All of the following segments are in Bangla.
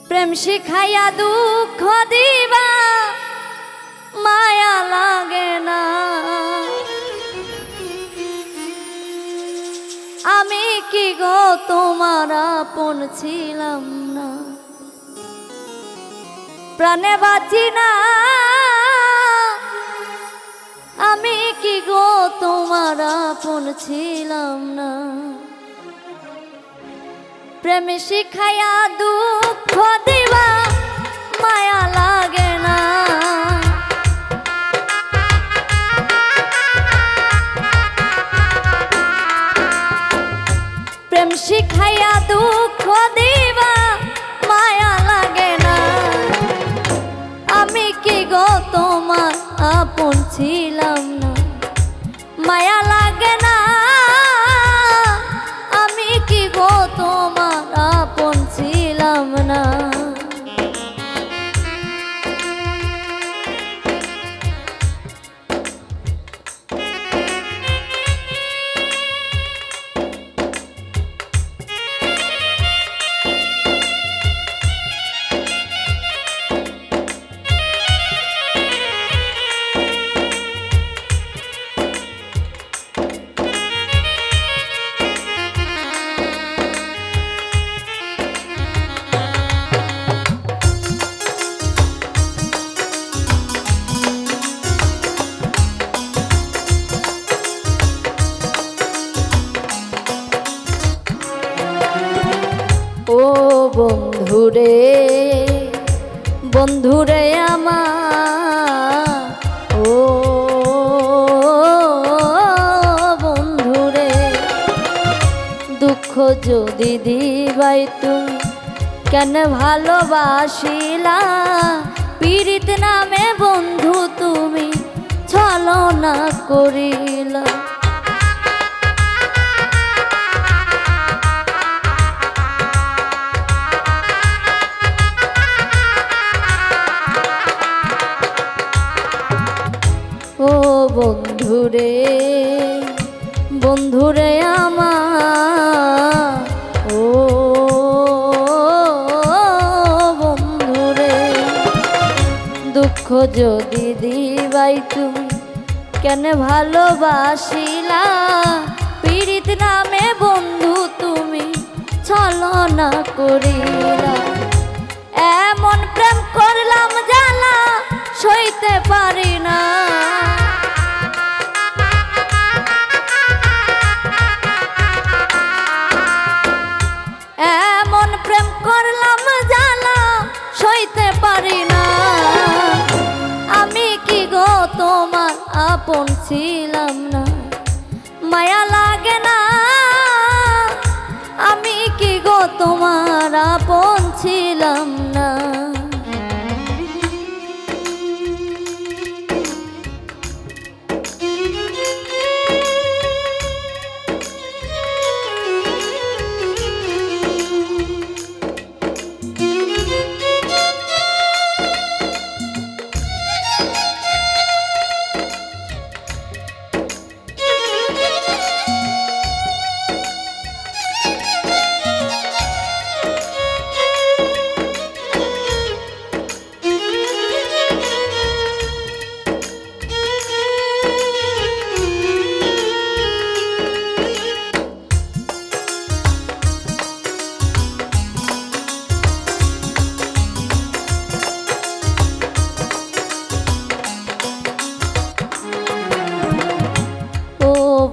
প্রেম শিখাইয়া দুঃখ দিবা মায়া লাগে না। আমি কি গো তোমার আপন ছিলাম না, প্রাণে বাঁচি না। আমি কি গো তোমার আপন ছিলাম না। প্রেম শিখাইয়া দুঃখ দিবা মায়া লাগে না। প্রেম শিখাইয়া দুঃখ দিবা মায়া লাগে না। আমি কি গো তোমার আপন ছিলাম না, মায়া লাগে না। আমি কি গো তোমার আপন ছিলাম না। ও বন্ধুরে বন্ধুরে আমার, ও বন্ধুরে দুঃখ যদি দিবাই তুমি কেন ভালোবাসিলা। পীড়িত নামে বন্ধু তুমি ছলনা করিলা। ও বন্ধুরে বন্ধুরে আমার, ও বন্ধুরে দুঃখ যদি দিবাই তুমি কেন ভালোবাসিলা। পীড়িত নামে বন্ধু তুমি ছলনা করিলা। এমন প্রেম করলাম জ্বালা সইতে পারি না। এমন প্রেম করলাম জ্বালা সইতে পারি না। আমি কি গো তোমার আপন ছিলাম না, মায়া লাগে না। আমি কি গো তোমার আপন ছিলাম না।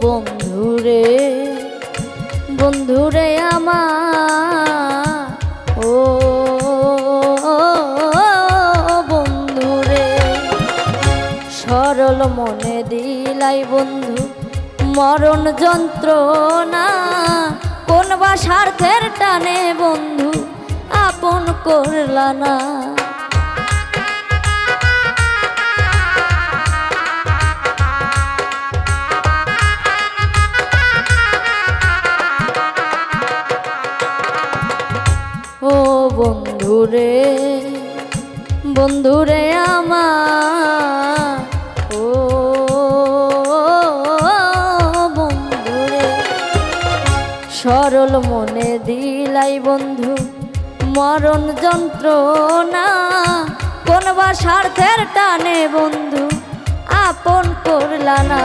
বন্ধুরে বন্ধুরে আমার, ও বন্ধুরে সরল মনে দিলাই বন্ধু মরণ যন্ত্রণা। কোন বা স্বার্থের টানে বন্ধু আপন করলা না। বন্ধুরে বন্ধুরে আমার, ও বন্ধুরে সরল মনে দিলাই বন্ধু মরণ যন্ত্রণা কোন বা স্বার্থের টানে বন্ধু আপন করলা না।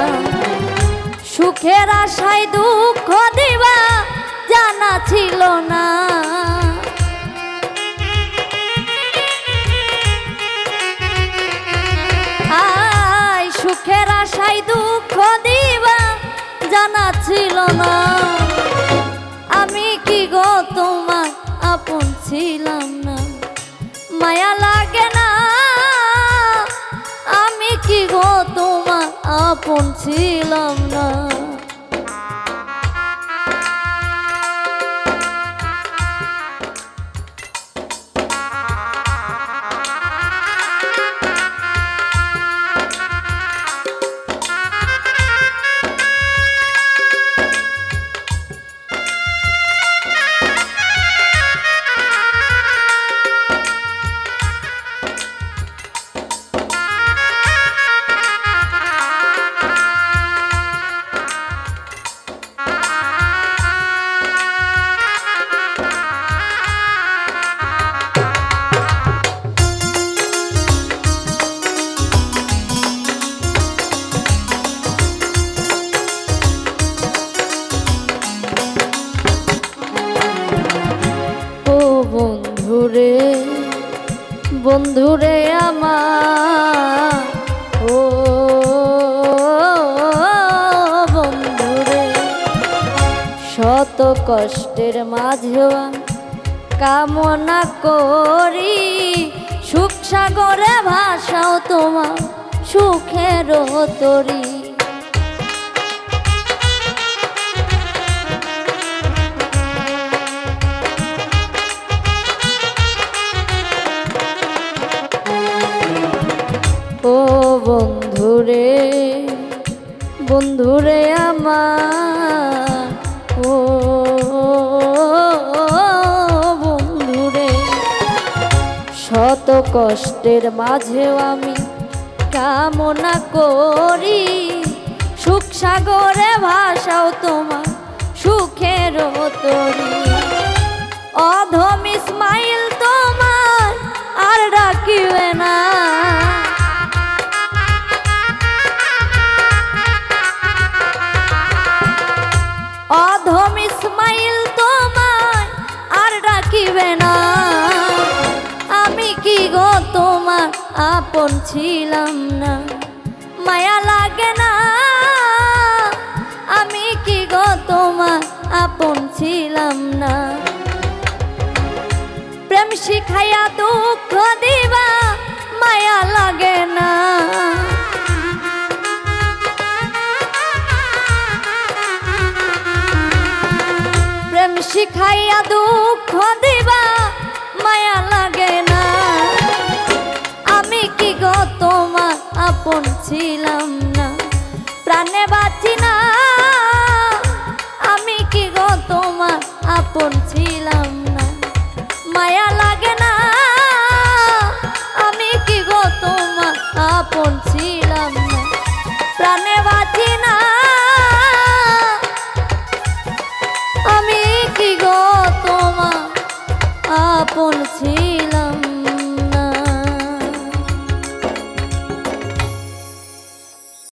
সুখের আশায় দুঃখ দিবা জানা ছিল না। সুখের আশায় দুঃখ দিবা জানা ছিল না। আমি কি গো তোমার আপন ছিলাম না, মায়া লাগে না। আমি কি গো তোমার আপন ছিলাম না। বন্ধুরে বন্ধুরে আমার, ও বন্ধুরে, শত কষ্টের মাঝেও কামনা করি সুখ সাগরে ভাসাও তোমার সুখের তরি। ও বন্ধুরে বন্ধুরে আমার, ও বন্ধুরে, শত কষ্টের মাঝেও আমি কামনা করি সুখ সাগরে ভাসাও তোমার সুখের তরি। অধম ইসমাইল তোমার আর ডাকিবে না, অধম ইসমাইল তোমার আর ডাকিবে না। আমি কি গো তোমার আপন ছিলাম না, মায়া লাগে না। আমি কি গো তোমার আপন ছিলাম না। প্রেম শিখাইয়া দুঃখ দিবা মায়া লাগে না। প্রেম শিখাইয়া দুঃখ দিবা মায়া লাগে না। আমি কি গো তোমার আপন ছিলাম না, প্রাণে বাঁচি না। আমি কি গো তোমার আপন ছিলাম